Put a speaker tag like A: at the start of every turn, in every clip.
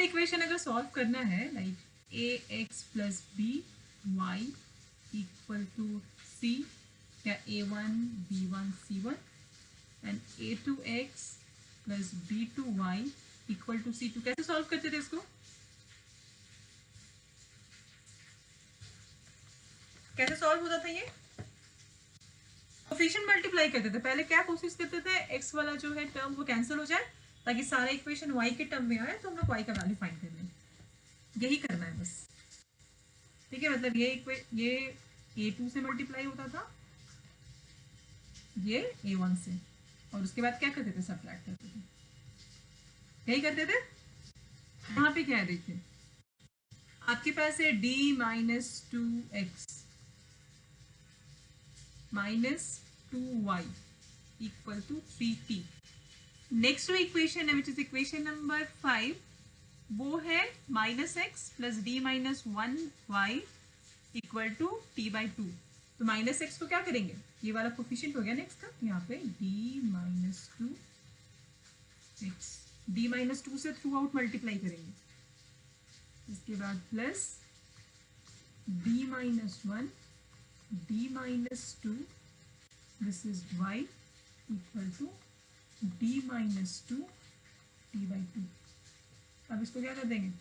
A: Equation अगर solve करना है like A X plus B Y equal to C या a1 b1 c1 and a2x plus b2y equal to c2, कैसे solve करते थे इसको? कैसे सॉल्व होता था ये? कोफिशिएंट मल्टीप्लाई करते थे। पहले क्या कोशिश करते थे, x वाला जो है टर्म वो कैंसिल हो जाए ताकि सारे इक्वेशन y के टर्म में आए तो हम लोग y का वैल्यू फाइंड कर लें। यही करना है बस, ठीक है। मतलब ये a2 से मल्टीप्लाई होता था, ये a1 से, और उसके बाद क्या करते थे, सब्ट्रैक्ट करते थे। यही करते थे। यहाँ पे क्या है देखिए, आपके पास है d minus 2x minus 2y equal to 3t। Next equation है विच इज इक्वेशन नंबर 5, वो है minus x plus D minus 1y equal to t by 2। तो माइनस एक्स को क्या करेंगे, ये वाला कोफिशिएंट हो गया नेक्स्ट का, यहाँ पे d minus 2 x, d minus 2 से थ्रू आउट मल्टीप्लाई करेंगे, इसके बाद plus d minus 1 d minus 2, this is y equal to d minus 2 t by 2। अब इसको क्या कर देंगे,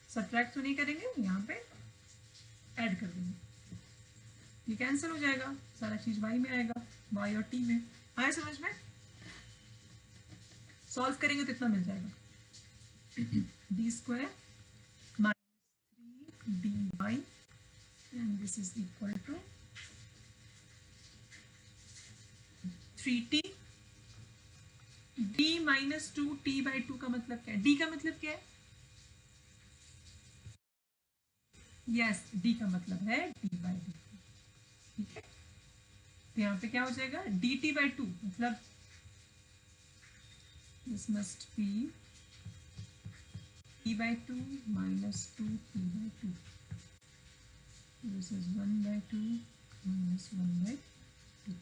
A: सब्ट्रैक्ट तो नहीं करेंगे, यहाँ पे ऐड कर देंगे, ये कैंसिल हो जाएगा, सारा चीज y में आएगा, y और t में। आए समझ में? सॉल्व करेंगे तो इतना मिल जाएगा, d square minus 3 dy and this is equal to 3t। d minus 2t by 2 का मतलब क्या है, d का मतलब क्या है, यस d का मतलब है d बाई dt, ठीक है। तो यहाँ पे क्या हो जाएगा, dt बाई 2 मतलब this must be t by 2 minus 2t by 2, this is 1 by 2 minus 1 by 2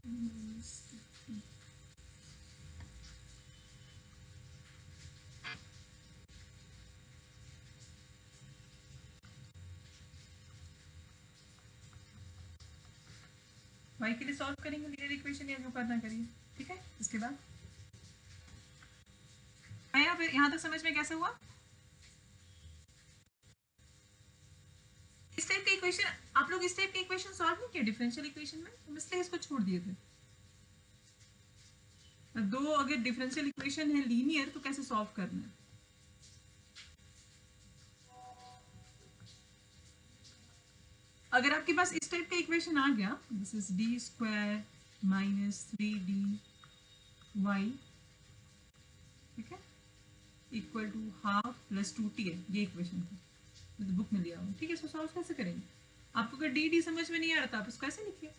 A: minus 2t। y के लिए सॉल्व करेंगे लीनियर इक्वेशन, या जो करना करिए, ठीक है। इसके बाद यहाँ तक समझ में कैसे हुआ? इस टाइप के इक्वेशन आप लोग इस टाइप के इक्वेशन सॉल्व नहीं किए डिफरेंशियल इक्वेशन में, हम इसलिए इसको छोड़ दिए थे। दो अगर डिफरेंशियल इक्वेशन है लीनियर तो कैसे सॉल्व करना है, अगर आपके पास इस टाइप का इक्वेशन आ गया, this is D square minus 3dy, ठीक है, equal to half plus 2t है, ये इक्वेशन था, तो बुक में लिया हुआ, ठीक है। इसको सॉल्व कैसे करेंगे, आपको अगर डी समझ में नहीं आ रहा था आप इसको कैसे लिखिए,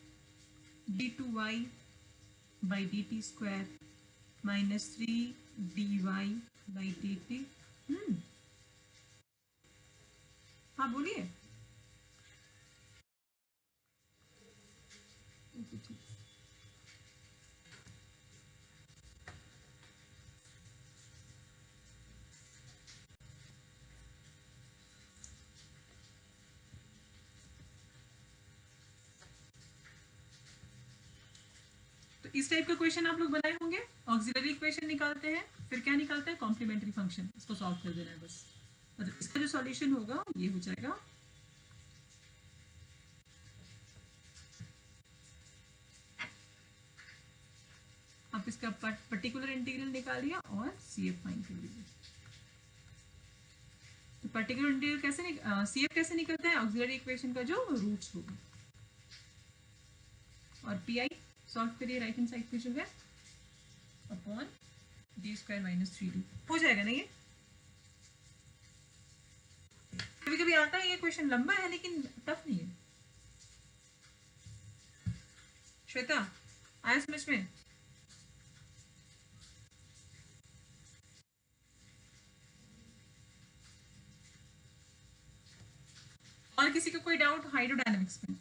A: d2y by dt square minus 3dy by dt। हाँ बोलिए। तो इस टाइप का क्वेश्चन आप लोग बनाए होंगे, ऑक्सिलरी इक्वेशन निकालते हैं, फिर क्या निकालते हैं, कॉम्प्लीमेंट्री फंक्शन, इसको सॉल्व कर देना है बस। मतलब इसका जो सॉल्यूशन होगा ये हो जाएगा, आप इसका पर्टिकुलर इंटीग्रल निकालिए और सीएफ फाइंड कर लीजिए। तो पर्टिकुलर इंटीग्रल कैसे सीएफ कैसे निकलता है, ऑक्सिलरी इक्वेशन का जो रूट्स होगा, और पीआई सॉल्व करिए राइट हैंड साइड पे जो है upon D square minus 3d, हो जाएगा ना ये। कभी कभी आता है ये क्वेश्चन लंबा है लेकिन टफ नहीं है। श्वेता आया समझ में? और किसी को कोई डाउट हाइड्रोडायनामिक्स में?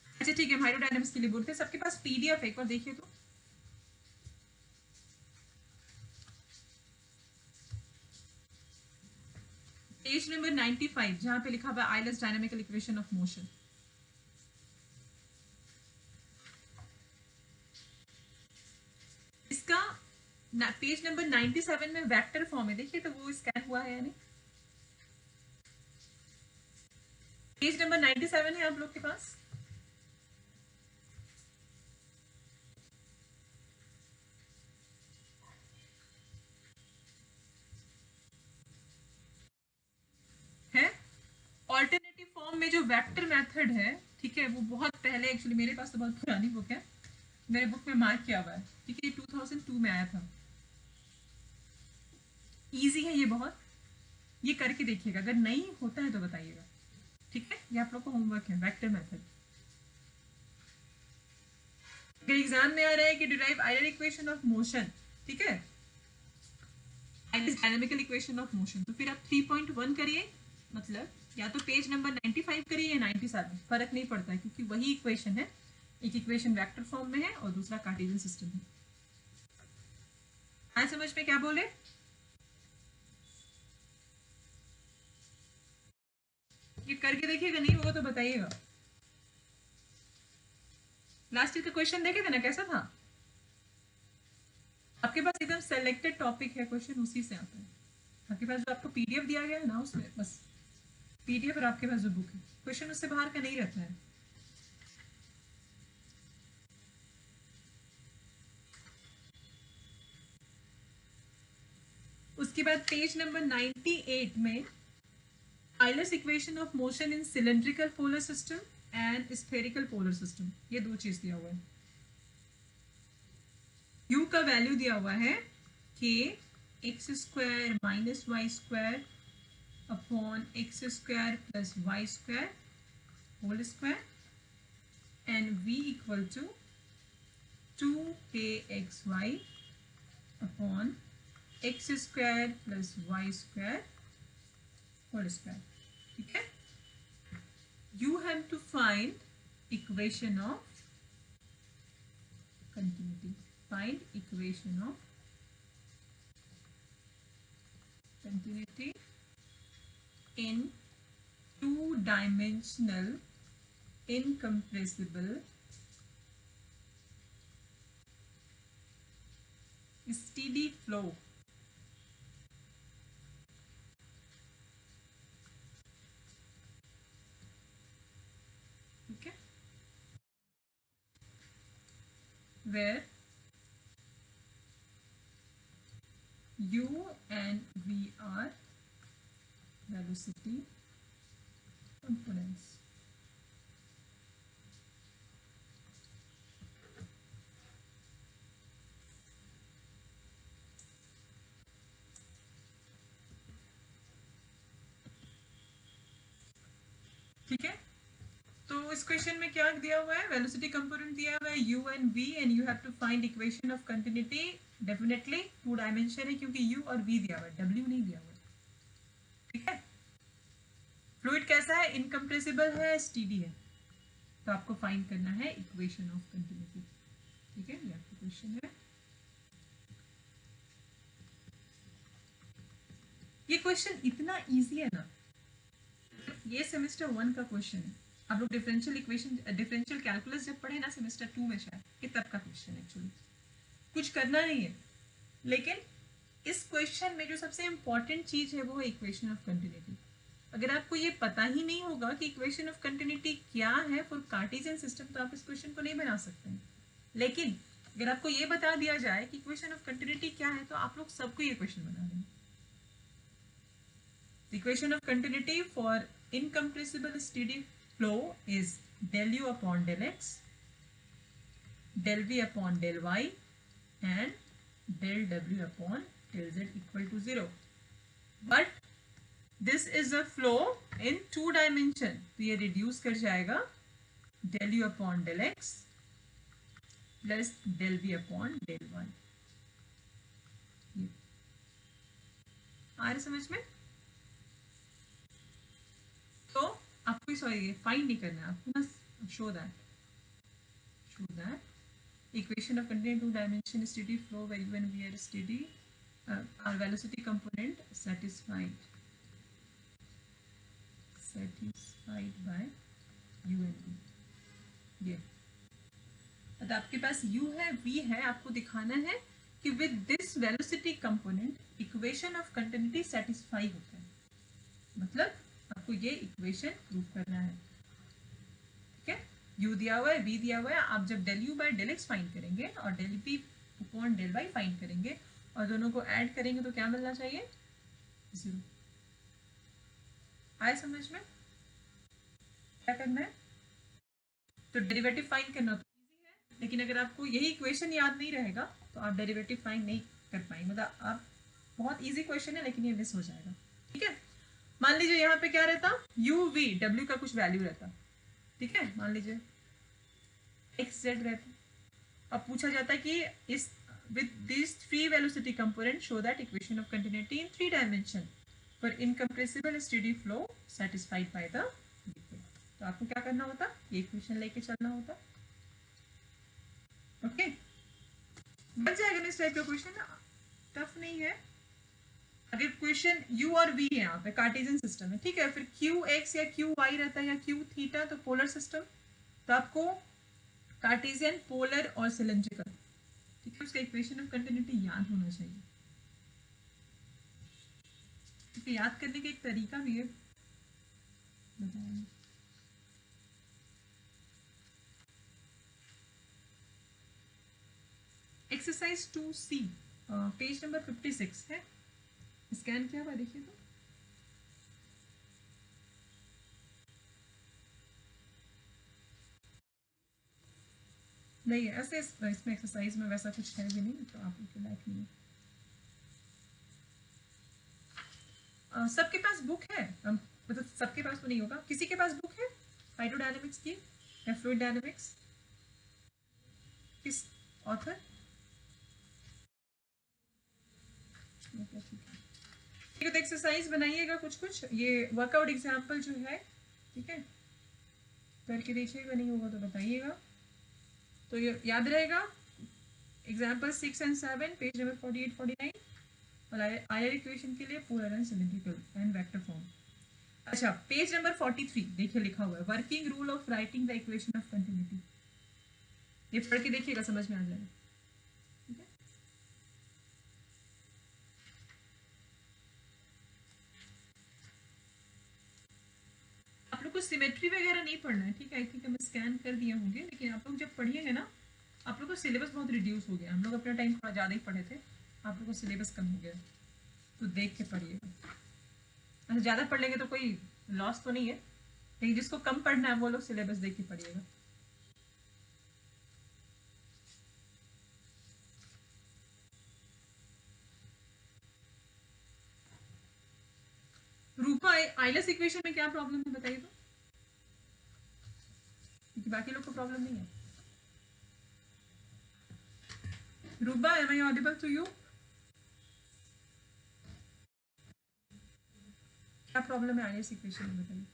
A: अच्छा ठीक है, हाइड्रोडायनामिक्स के लिए बोलते हैं, सबके पास पीडीएफ एक बार देखिए तो पेज नंबर 95 जहां पे लिखा हुआ Euler's dynamical equation of motion. इसका पेज नंबर 97 में वेक्टर फॉर्म है, देखिए तो वो स्कैन हुआ है यानी पेज नंबर 97 है आप लोग के पास। है ऑल्टरनेटिव फॉर्म में जो वेक्टर मेथड है, ठीक है, वो बहुत पहले, एक्चुअली मेरे पास तो बहुत पुरानी बुक है, मेरे बुक में मार्क किया हुआ है, ठीक है, 2002 में आया था। इजी है ये बहुत, ये करके देखिएगा, अगर नहीं होता है तो बताइएगा, ठीक है। ये आप लोग को होमवर्क है, वेक्टर मेथड। अगर एग्जाम में आ रहा है कि derive Euler equation of motion, ठीक है, डायनामिकल इक्वेशन ऑफ मोशन, तो फिर आप 3.1 करिए, मतलब या तो पेज नंबर 95 करिए या 97, फर्क नहीं पड़ता है क्योंकि वही इक्वेशन है। एक इक्वेशन वेक्टर फॉर्म में है और दूसरा कार्टेशियन सिस्टम है। आए समझ में क्या बोले? ये करके देखिएगा, नहीं होगा तो बताइएगा। लास्ट ईयर का क्वेश्चन देखे थे ना, कैसा था? आपके पास एकदम सेलेक्टेड टॉपिक है, क्वेश्चन उसी से आता है। आपके पास जो आपको पीडीएफ दिया गया है ना, उसमें बस पीडीएफ और आपके पास जो बुक है, क्वेश्चन उससे बाहर का नहीं रहता है। उसके बाद पेज नंबर 98 में Euler's equation of motion in cylindrical polar system and spherical polar system, ये दो चीज दिया हुआ है। u का वैल्यू दिया हुआ है k x square minus y square upon x square plus y square whole square and v equal to 2kxy upon x square plus y square whole square, ठीक है। You have to find equation of continuity. Find equation of continuity in two-dimensional incompressible steady flow. Okay, where u and v are velocity components. ठीक है, तो इस question में क्या दिया हुआ है? वेलोसिटी कंपोनेंट दिया हुआ है u and v and you have to find equation of continuity. Definitely two dimension है क्योंकि u और v दिया हुआ है, w नहीं दिया हुआ है, ठीक है। फ्लूइड कैसा है? इनकम्प्रेसिबल है, स्टीडी है, तो आपको फाइंड करना है इक्वेशन ऑफ कंटिन्यूटी, ठीक है। ये आपका क्वेश्चन है। ये क्वेश्चन इतना इजी है ना, ये सेमेस्टर 1 का क्वेश्चन है। आप लोग डिफरेंशियल इक्वेशन, डिफरेंशियल कैलकुलस जब पढ़े ना सेमेस्टर 2 में शायद, ये तब का क्वेश्चन है। एक्चुअली कुछ करना नहीं है, लेकिन इस क्वेश्चन में जो सबसे इंपॉर्टेंट चीज है वो है इक्वेशन ऑफ कंटिन्यूटी। अगर आपको ये पता ही नहीं होगा कि इक्वेशन ऑफ कंटिन्यूटी क्या है फॉर कार्टेशियन सिस्टम, तो आप इस क्वेश्चन को नहीं बना सकते हैं। लेकिन अगर आपको ये बता दिया जाए कि इक्वेशन ऑफ कंटिन्यूटी क्या है, तो आप लोग सबको ये क्वेश्चन बना देंगे। Equation of continuity for incompressible steady flow is del u upon del x, del v upon del y and del w upon del z equal to 0. But this is a flow in two dimension, तो ये reduce कर जाएगा del u upon del x plus del v upon del y। आ रहे समझ में? तो आपको sorry find नहीं करना है, आपको ना show that equation of continuity two dimension steady flow where u and v are steady, our velocity component satisfied, satisfied by u and v। ये तो आपके पास u है, v है, आपको दिखाना है कि with this velocity component equation of continuity satisfy होता है, मतलब आपको ये इक्वेशन प्रूव करना है। ठीक है, u दिया हुआ है, v दिया हुआ है, आप जब del u by del x find करेंगे और del p upon del y find करेंगे और दोनों को ऐड करेंगे तो क्या मिलना चाहिए? 0। आए समझ में? क्या करना है? तो डेरिवेटिव फाइंड करना तो इजी है, लेकिन अगर आपको यही इक्वेशन याद नहीं रहेगा तो आप डेरिवेटिव फाइंड नहीं कर पाएंगे। मतलब आप, बहुत इजी क्वेश्चन है लेकिन ये मिस हो जाएगा। ठीक है, मान लीजिए यहाँ पे क्या रहता, u v w का कुछ वैल्यू रहता। ठीक है, मान लीजिए x z रहता। अब पूछा जाता है कि इस with these three velocity components show that equation of continuity in 3 dimension for incompressible steady flow satisfied by the liquid। तो आपको क्या करना होता, ये इक्वेशन लेके चलना होता। ओके, बन जाएगा ना इस टाइप का क्वेश्चन, टफ नहीं है। अगर क्वेश्चन u और v है, यहाँ पे कार्टेशियन सिस्टम है, ठीक है, फिर क्यू एक्स या क्यू वाई रहता है या क्यू थीटा, तो पोलर सिस्टम, तो आपको कार्टेशियन, पोलर और सिलेंड्रिकल, ठीक है, उसका इक्वेशन ऑफ कंटिन्यूटी याद होना चाहिए। ठीक है, याद करने का एक तरीका भी है, बताएंगे। एक्सरसाइज 2C पेज नंबर 56 है, स्कैन किया हुआ देखिए तो। नहीं ऐसे इसमें एक्सरसाइज में वैसा कुछ है भी नहीं, तो आप लोग के लायक नहीं है। सबके पास बुक है, मतलब सबके पास तो नहीं होगा, किसी के पास बुक है हाइड्रोडायनेमिक्स की या फ्लूइड डायनेमिक्स, किस ऑथर? ठीक है, तो एक्सरसाइज बनाइएगा कुछ कुछ, ये वर्कआउट एग्जाम्पल जो है, ठीक है, करके देखिएगा, नहीं होगा तो बताइएगा। तो ये याद रहेगा, एग्जाम्पल 6 एंड 7 पेज नंबर 48 49, और आयर इक्वेशन के लिए polar and cylindrical and vector form. अच्छा, पेज नंबर 43 देखिए लिखा हुआ है working rule of writing the equation of continuity. ये पढ़ के देखिएगा, समझ में आ जाएगा। ठीक है, आप लोग को सिमेट्री वगैरह नहीं पढ़ना है, ठीक है, आई थिंक मैं स्कैन कर दिए होंगे, लेकिन आप लोग जब पढ़िएंगे ना, आप लोग को सिलेबस बहुत रिड्यूस हो गया, हम लोग अपना टाइम थोड़ा ज़्यादा ही पढ़े थे, आप लोग को सिलेबस कम हो गया, तो देख के पढ़िएगा। अच्छा, ज़्यादा पढ़ लेंगे तो कोई लॉस तो नहीं है, लेकिन जिसको कम पढ़ना है वो लोग सिलेबस देख के पढ़िएगा। रूपा, आइलस इक्वेशन में क्या प्रॉब्लम है बताइए तो, क्योंकि बाकी लोग को प्रॉब्लम नहीं है। Rupa, am I audible to you? क्या प्रॉब्लम है आइलस इक्वेशन में बताइए।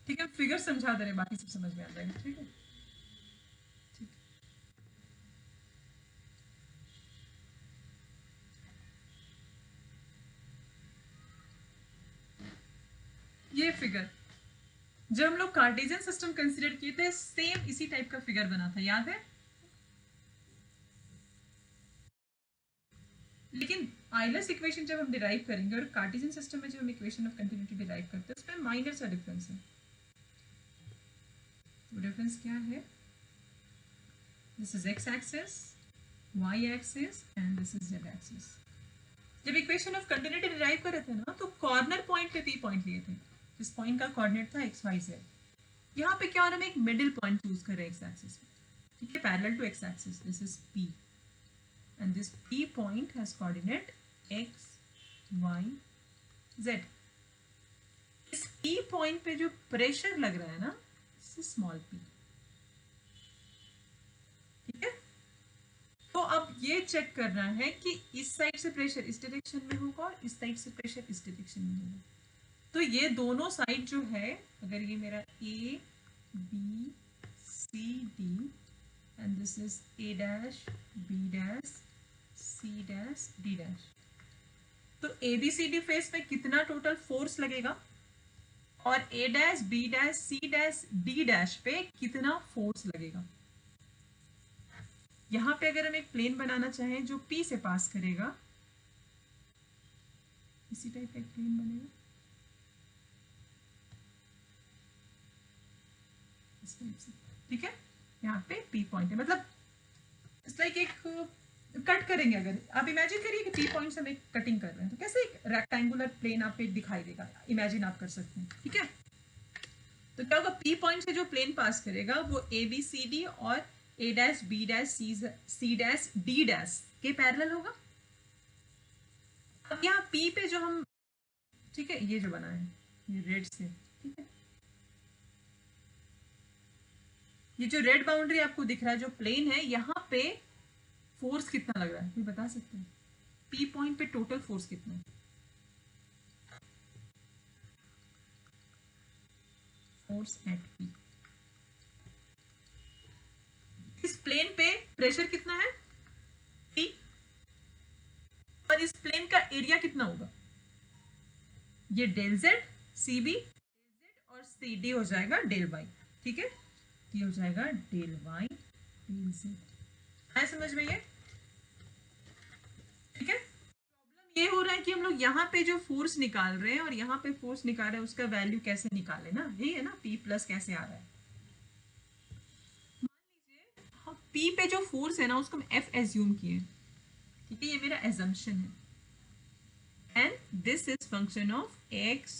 A: ठीक है, फिगर समझा दे रहे, बाकी सब समझ में आ जाएगा। ठीक है, ठीक। ये फिगर जब हम लोग कार्टेशियन सिस्टम कंसीडर किए थे, सेम इसी टाइप का फिगर बना था, याद है? लेकिन आइलस इक्वेशन जब हम डिराइव करेंगे और कार्टेशियन सिस्टम में जब हम इक्वेशन ऑफ कंटिन्यूटी डिराइव करते हैं, उसमें माइनर सा डिफरेंस है। वो डिफरेंस क्या है? This is x axis, y axis and this is z axis. जब इक्वेशन ऑफ कंटिन्यूटी डिराइव कर रहे थे ना, तो कॉर्नर पॉइंट पे पी पॉइंट लिए थे, जिस पॉइंट का कोऑर्डिनेट था एक्स वाई जेड। यहाँ पे क्या हो रहा है, हम एक मिडिल पॉइंट चूज कर रहे हैं एक्स एक्सिस में, ठीक है, parallel to x axis, this is P, and this P point has coordinate x, y, z। इस P point पे जो प्रेशर लग रहा है ना, स्मॉल पी। ठीक है, तो अब ये चेक करना है कि इस साइड से प्रेशर इस डायरेक्शन में होगा और इस साइड से प्रेशर इस डायरेक्शन में होगा। तो ये दोनों साइड जो है, अगर ये मेरा A B C D and this is A dash B dash C dash D dash, तो A B C D face में कितना टोटल फोर्स लगेगा और A dash B dash C dash D dash पे कितना फोर्स लगेगा। यहां पे अगर हम एक प्लेन बनाना चाहें जो पी से पास करेगा, इसी टाइप का एक प्लेन बनेगा इस टाइप से। ठीक है, यहाँ पे पी पॉइंट है, मतलब इट्स लाइक एक कट करेंगे। अगर आप इमेजिन करिए कि पी पॉइंट से हम एक कटिंग कर रहे हैं, तो कैसे एक रेक्टेंगुलर प्लेन आप पे दिखाई देगा, इमेजिन आप कर सकते हैं। ठीक है, तो क्या होगा, पी पॉइंट से जो प्लेन पास करेगा वो ए बी सी डी और A dash B dash C dash D dash के पैरेलल होगा। अब यहाँ पी पे जो हम, ठीक है, ये जो बना है ये रेड से, ठीक है, ये जो रेड बाउंड्री आपको दिख रहा है, जो प्लेन है, यहाँ पे फोर्स कितना लग रहा है, कोई बता सकते हैं? पी पॉइंट पे टोटल फोर्स कितना है? फोर्स एट पी, इस प्लेन पे प्रेशर कितना है पी, और इस प्लेन का एरिया कितना होगा, ये डेल जेड सी बी और सी डी हो जाएगा डेल वाई। ठीक है, ये हो जाएगा डेल वाई डेल जेड। आया समझ में ये? ठीक है, प्रॉब्लम ये हो रहा है कि हम लोग यहाँ पे जो फोर्स निकाल रहे हैं और यहाँ पे फोर्स निकाल रहे हैं, उसका वैल्यू कैसे निकाले ना, यही है ना, P प्लस कैसे आ रहा है। मान लीजिए हम P पे जो फोर्स है ना उसको हम F एज्यूम किए। ठीक है, ये मेरा एजम्पशन है and this is function of x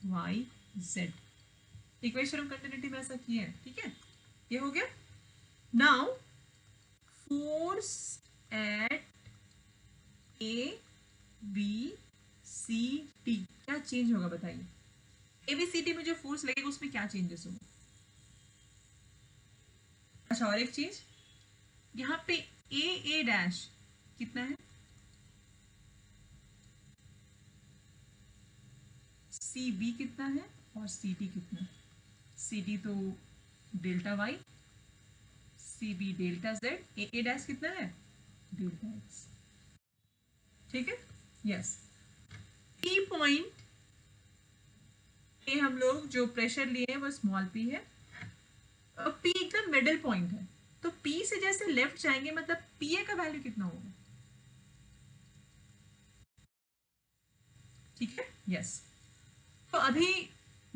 A: y z। Equation of continuity में ऐसा किया है। ठीक है, ये हो गया। Now force at A B C D क्या चेंज होगा बताइए? ए बी सी डी में जो फोर्स लगेगा उसमें क्या चेंजेस होगा? अच्छा, और एक चीज, यहाँ पे ए डैश कितना है, सी बी कितना है और सी डी कितना है? सी डी तो delta Y, C B delta Z, A dash कितना है, डेल्टा एक्स। ठीक है, यस। पी पॉइंट पे हम लोग जो प्रेशर लिए हैं वो स्मॉल पी है, और पी एकदम मिडिल पॉइंट है, तो पी से जैसे लेफ्ट जाएंगे मतलब पी ए का वैल्यू कितना होगा? ठीक है, यस। तो अभी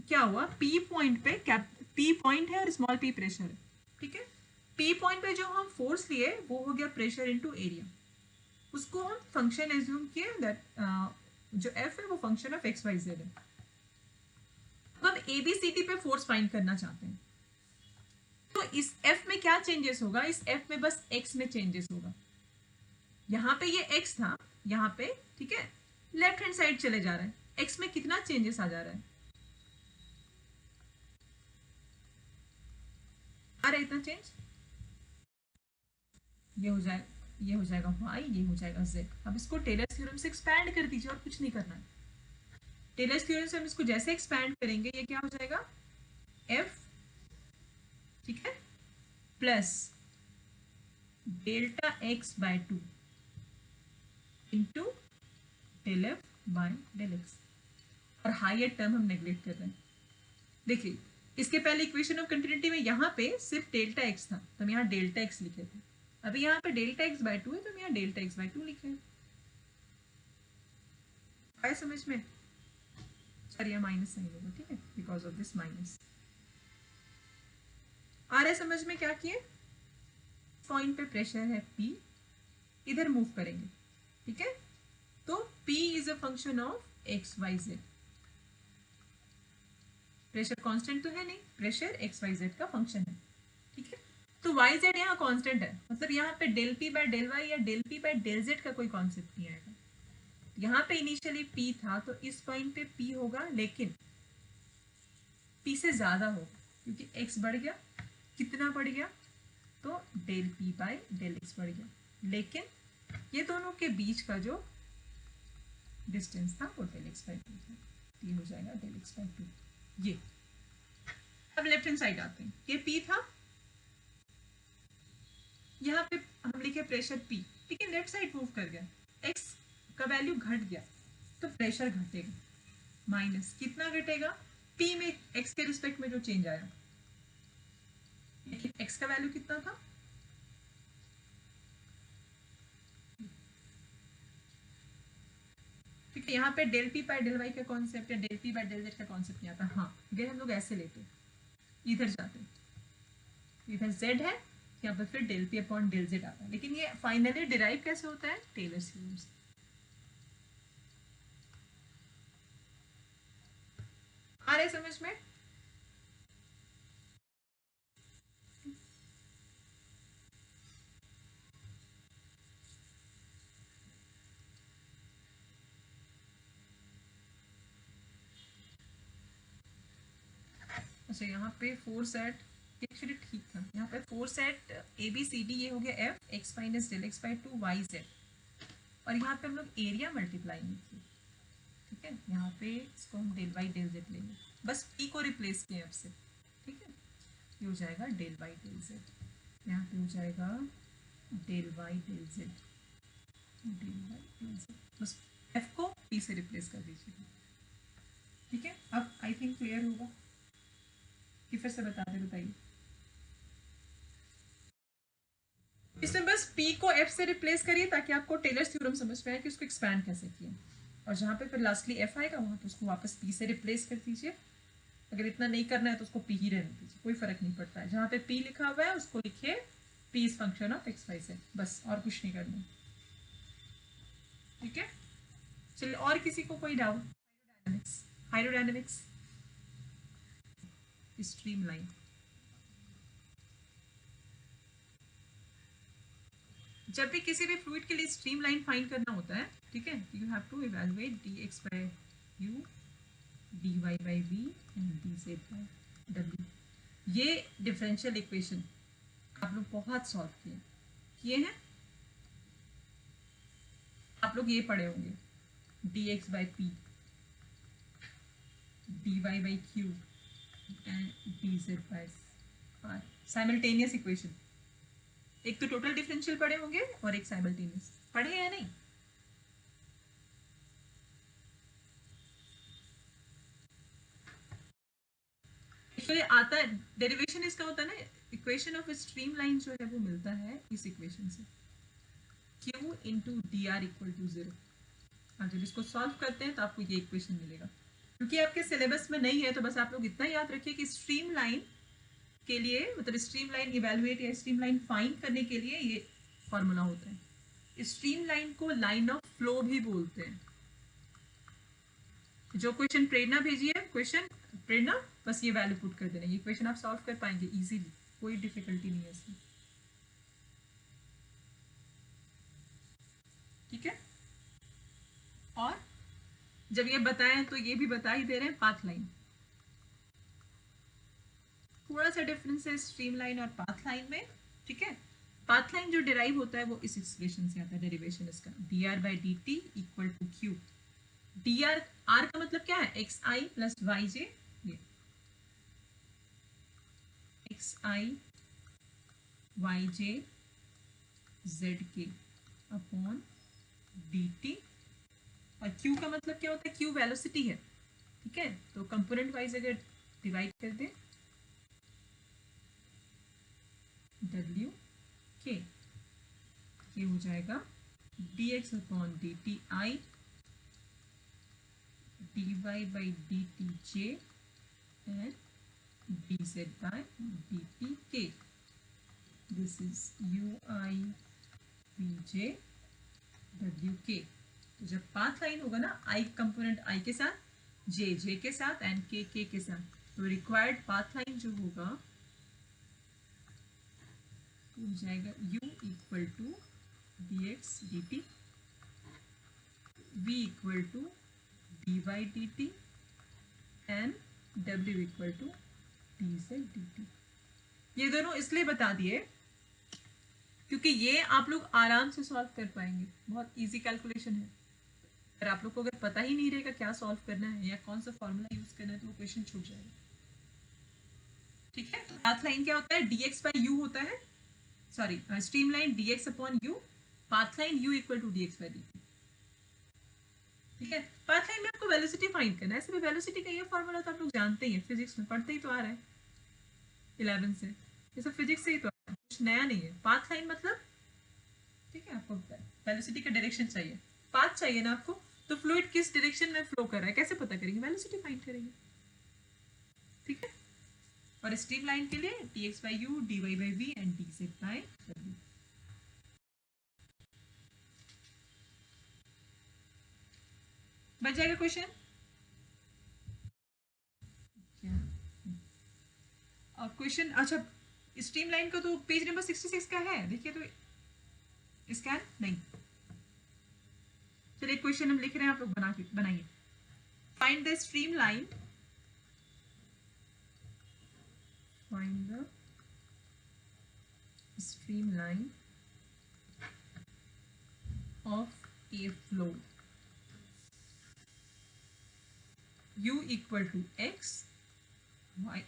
A: क्या हुआ, पी पॉइंट पे क्या, पी पॉइंट है और स्मॉल पी प्रेशर है। ठीक है, पी पॉइंट पे जो हम फोर्स लिए वो हो गया प्रेशर इनटू एरिया, उसको हम फंक्शन एज्यूम किए दैट जो एफ है वो function of x y z है। अब हम ए बी सी डी पे फोर्स फाइंड करना चाहते हैं, तो इस एफ में क्या चेंजेस होगा? इस एफ में बस एक्स में चेंजेस होगा। यहाँ पे ये एक्स था, यहाँ पे, ठीक है, लेफ्ट हैंड साइड चले जा रहा है, एक्स में कितना चेंजेस आ जा रहा है? आ रहा है इतना चेंज, ये हो जाएगा, ये हो जाएगा y, ये हो जाएगा z। अब इसको टेलर्स थ्योरम से एक्सपैंड कर दीजिए और कुछ नहीं करना है। टेलर्स थ्योरम से हम इसको जैसे एक्सपैंड करेंगे ये क्या हो जाएगा, f, ठीक है, plus delta x by 2 into del F by del x, और हायर टर्म हम नेग्लेक्ट कर रहे हैं। देखिए, इसके पहले इक्वेशन ऑफ कंटिन्यूटी में यहाँ पे सिर्फ डेल्टा एक्स था, तो हम यहाँ डेल्टा एक्स लिखे थे। अभी यहाँ पे डेल्टा एक्स बाय 2 है, तो हम यहाँ डेल्टा एक्स बाय 2 लिखे हैं। आया समझ में? सॉरी, यहाँ माइनस नहीं होगा, ठीक है, बिकॉज ऑफ दिस माइनस। आ रहा है समझ में क्या किए? पॉइंट पे प्रेशर है P, इधर मूव करेंगे, ठीक है, तो P is a function of x y z. Pressure constant तो है नहीं, प्रेशर एक्स वाई जेड का फंक्शन है। ठीक है, तो वाई जेड यहाँ कांस्टेंट है, मतलब यहाँ पे del P by del Y या del P by del Z का कोई कॉन्सेप्ट नहीं आएगा। यहाँ पे इनिशियली P था, तो इस पॉइंट पे P होगा, लेकिन P से ज्यादा होगा, क्योंकि x बढ़ गया, कितना बढ़ गया, तो del p by del x बढ़ गया, लेकिन ये दोनों के बीच का जो डिस्टेंस था वो डेल x बाय 2 था, ये हो जाएगा डेल x बाय 2। ये अब लेफ्ट हैंड साइड आते हैं, ये p था, यहाँ पे हम लिखे प्रेशर p, लेकिन लेफ्ट साइड मूव कर गया, x का वैल्यू घट गया तो प्रेशर घटेगा, माइनस कितना घटेगा, p में x के रिस्पेक्ट में जो चेंज आया, लेकिन x का वैल्यू कितना था, ठीक है। यहाँ पे del P by del y का कॉन्सेप्ट है, del P by del Z का कॉन्सेप्ट नहीं आता। हाँ, अगर हम लोग ऐसे लेते, इधर जाते, इधर जेड है, यहाँ पर फिर del P upon del z आता है, लेकिन ये फाइनली डिराइव कैसे होता है, टेलर थ्योरम से। आ रहे समझ में? अच्छा, यहाँ पे फोर सेट एक्चुअली ठीक था, यहाँ पे four set a B C d, ये हो गया f x minus del x by 2 y z, और यहाँ पे हम लोग एरिया मल्टीप्लाई नहीं किए, ठीक है। यहाँ पे इसको हम डेल वाई डेल जेड लेंगे, बस पी को रिप्लेस किए एफ से, ठीक है। ये हो जाएगा डेल वाई डेल जेड, यहाँ पे हो जाएगा del y del z, del y del z, बस एफ को पी से रिप्लेस कर दीजिए, ठीक है। अब आई थिंक क्लियर होगा कि फिर से बता दे, बताइए। इसमें बस p को f से रिप्लेस करिए ताकि आपको टेलर्स थ्योरम समझ में आए कि उसको एक्सपैंड कैसे किया, और जहाँ पे फिर लास्टली f आएगा वहाँ पे उसको वापस p से रिप्लेस कर दीजिए। अगर इतना नहीं करना है तो उसको p ही रहने दीजिए, कोई फर्क नहीं पड़ता है। जहाँ पे p लिखा हुआ है उसको लिखिए p is function of x y z, बस, और कुछ नहीं करना, ठीक है। चलिए, और किसी को कोई doubt? Hydrodynamics, hydrodynamics stream line, जब भी किसी भी फ्लूइड के लिए स्ट्रीम लाइन फाइंड करना होता है, ठीक है, you have to evaluate dx by u, dy by v and dz by w। ये डिफरेंशियल इक्वेशन आप लोग बहुत सॉल्व किए किए हैं, आप लोग ये पढ़े होंगे, dx by p, dy by q and dz by r, simultaneous equation. एक तो टोटल डिफरेंशियल पढ़े होंगे और एक साइमल्टेनियस, पढ़े या नहीं? एक्चुअली आता है, डेरिवेशन इसका होता है ना, इक्वेशन ऑफ स्ट्रीम लाइन जो है वो मिलता है इस इक्वेशन से, q into d r equal to 0। और जब इसको सॉल्व करते हैं तो आपको ये इक्वेशन मिलेगा। क्योंकि आपके सिलेबस में नहीं है तो बस आप लोग इतना याद रखिए कि स्ट्रीम लाइन के लिए, मतलब स्ट्रीम लाइन इवेल्युएट या स्ट्रीम लाइन फाइंड करने के लिए ये फॉर्मूला होता है। स्ट्रीम लाइन को लाइन ऑफ फ्लो भी बोलते हैं। जो क्वेश्चन प्रेरणा भेजी है, क्वेश्चन प्रेरणा, बस ये वैल्यू पुट कर देना, ये क्वेश्चन आप सॉल्व कर पाएंगे इजीली, कोई डिफिकल्टी नहीं है इसमें, ठीक है। और जब ये बताएं तो ये भी बता ही दे रहे हैं, पाथ लाइन, थोड़ा सा डिफरेंस है स्ट्रीम लाइन और पाथ लाइन में, ठीक है। पाथ लाइन जो डिराइव होता है वो इस एक्सप्रेशन से आता है, डेरिवेशन इसका, d r by D t equal to q, d r, r का मतलब क्या है, x i plus y j, ये x i y j z के अपॉन डी टी, और क्यू का मतलब क्या होता है, क्यू वेलोसिटी है, ठीक है। तो कंपोनेंट वाइज अगर डिवाइड कर दे, डब्ल्यू के, ये हो जाएगा D X upon D T I D Y by D T J and D Z by D T K, this is U I V J W K. तो जब path line होगा ना, आई component I के साथ, जे जे के साथ and के के साथ, तो रिक्वायर्ड पाथ लाइन जो होगा तो हो जाएगा u equal to d x d t, v equal to d y d t and w equal to dz/dt। ये दोनों इसलिए बता दिए क्योंकि ये आप लोग आराम से सॉल्व कर पाएंगे, बहुत इजी कैलकुलेशन है। अगर आप लोग को अगर पता ही नहीं रहेगा क्या सॉल्व करना है या कौन सा फॉर्मूला यूज करना है तो वो क्वेश्चन छूट जाएगा। ठीक है, पाथ लाइन क्या होता है, dx/u होता है, sorry stream line dx/u, path line u equal to dx/dt। ठीक है, पाथ लाइन में आपको वेलोसिटी फाइंड करना है। ऐसे भी वेलोसिटी का ये फॉर्मूला तो आप लोग जानते ही हैं, फिजिक्स में पढ़ते ही तो आ रहा है 11 से, ये सब फिजिक्स से ही तो आ रहा है, कुछ नया नहीं है। पाथ लाइन मतलब, ठीक है, आपको वेलोसिटी का डायरेक्शन चाहिए, पाथ चाहिए ना आपको, तो फ्लूइड किस डायरेक्शन में फ्लो कर रहा है कैसे पता करेंगे, वेलोसिटी फाइंड करेंगे। ठीक है, और स्ट्रीम लाइन के लिए dx/u, dy/v एंड dz/w। बच जाएगा क्वेश्चन। और क्वेश्चन, अच्छा स्ट्रीम लाइन का तो पेज नंबर 66 का है, देखिए तो स्कैन नहीं। चलिए क्वेश्चन हम लिख रहे हैं, आप लोग बनाइए। Find the stream line, find the stream line of a flow u equal to x, y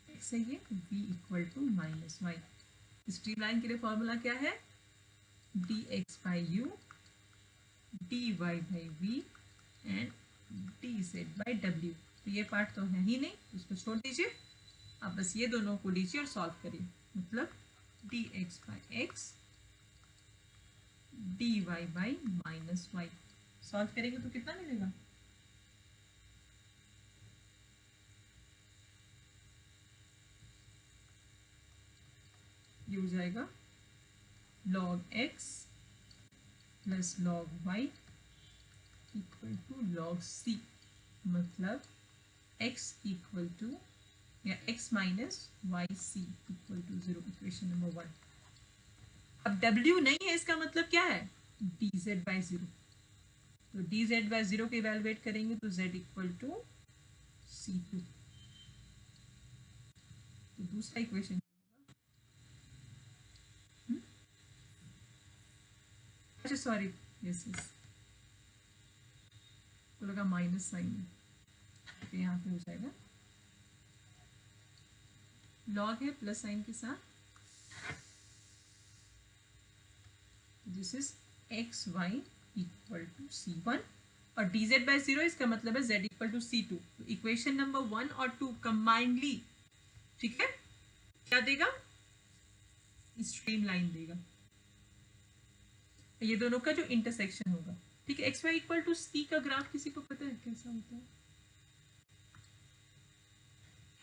A: x है ये, v equal to minus y. Stream line के लिए फॉर्मूला क्या है, dx/u, dy/v एंड dz/w। तो ये पार्ट तो है ही नहीं, उसको छोड़ दीजिए, आप बस ये दोनों को लीजिए और सॉल्व करिए। मतलब dx/x, dy/-y सॉल्व करेंगे तो कितना मिलेगा, ये हो जाएगा log x प्लस log y equal to log c। मतलब x इक्वल टू या x minus y c equal to 0, equation number 1। अब w नहीं है, इसका मतलब क्या है, dz/0। तो dz/0 को इवेलुएट करेंगे तो z इक्वल टू c2। तो दूसरा इक्वेशन, अच्छा सॉरी, यस यस, तो लगा माइनस साइन, तो यहाँ पे हो जाएगा लॉग है प्लस साइन के साथ, this is x y equal to c1 और dz/0 इसका मतलब है z इक्वल टू c2। तो इक्वेशन नंबर 1 और 2 कंबाइंडली, ठीक है, क्या देगा, स्ट्रीम लाइन देगा, ये दोनों का जो इंटरसेक्शन होगा। ठीक है, x y equal to c का ग्राफ किसी को पता है कैसा होता है,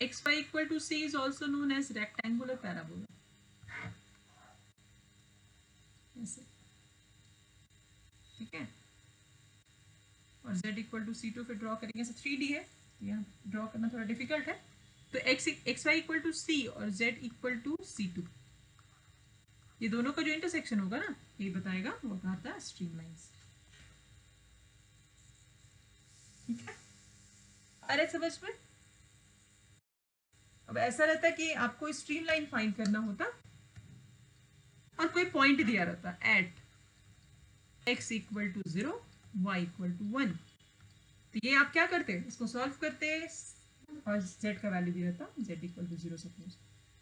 A: x y equal to c is also known as rectangular parabola, ऐसे, ठीक है, और z इक्वल टू c2 फिर ड्रॉ करेंगे, ऐसे 3D है, यहाँ ड्रॉ करना थोड़ा डिफिकल्ट है। तो एक्स वाई इक्वल टू सी और z इक्वल टू c2, ये दोनों का जो इंटरसेक्शन होगा ना, ये बताएगा, वो कहता है स्ट्रीम लाइंस। ठीक है, अरे समझ में। अब ऐसा रहता है कि आपको स्ट्रीम लाइन फाइंड करना होता और कोई पॉइंट दिया रहता, at x equal to 0, y equal to 1। तो ये आप क्या करते हैं, इसको सॉल्व करते और z का वैल्यू दिया रहता, z इक्वल टू 0 सपोज,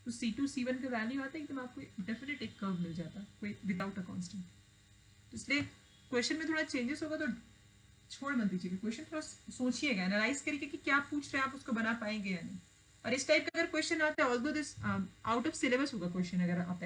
A: तो c2 c1 का वैल्यू आता है एकदम, आपको डेफिनेट एक कर्व मिल जाता कोई विदाउट अ कांस्टेंट। तो इसलिए क्वेश्चन में थोड़ा चेंजेस होगा तो छोड़ मत दीजिएगा, क्वेश्चन थोड़ा सोचिएगा, एनालाइज करिए कि क्या पूछ रहे हैं आप, उसको बना पाएंगे या नहीं। और इस टाइप का अगर क्वेश्चन आता है, although this out of syllabus होगा क्वेश्चन, अगर आप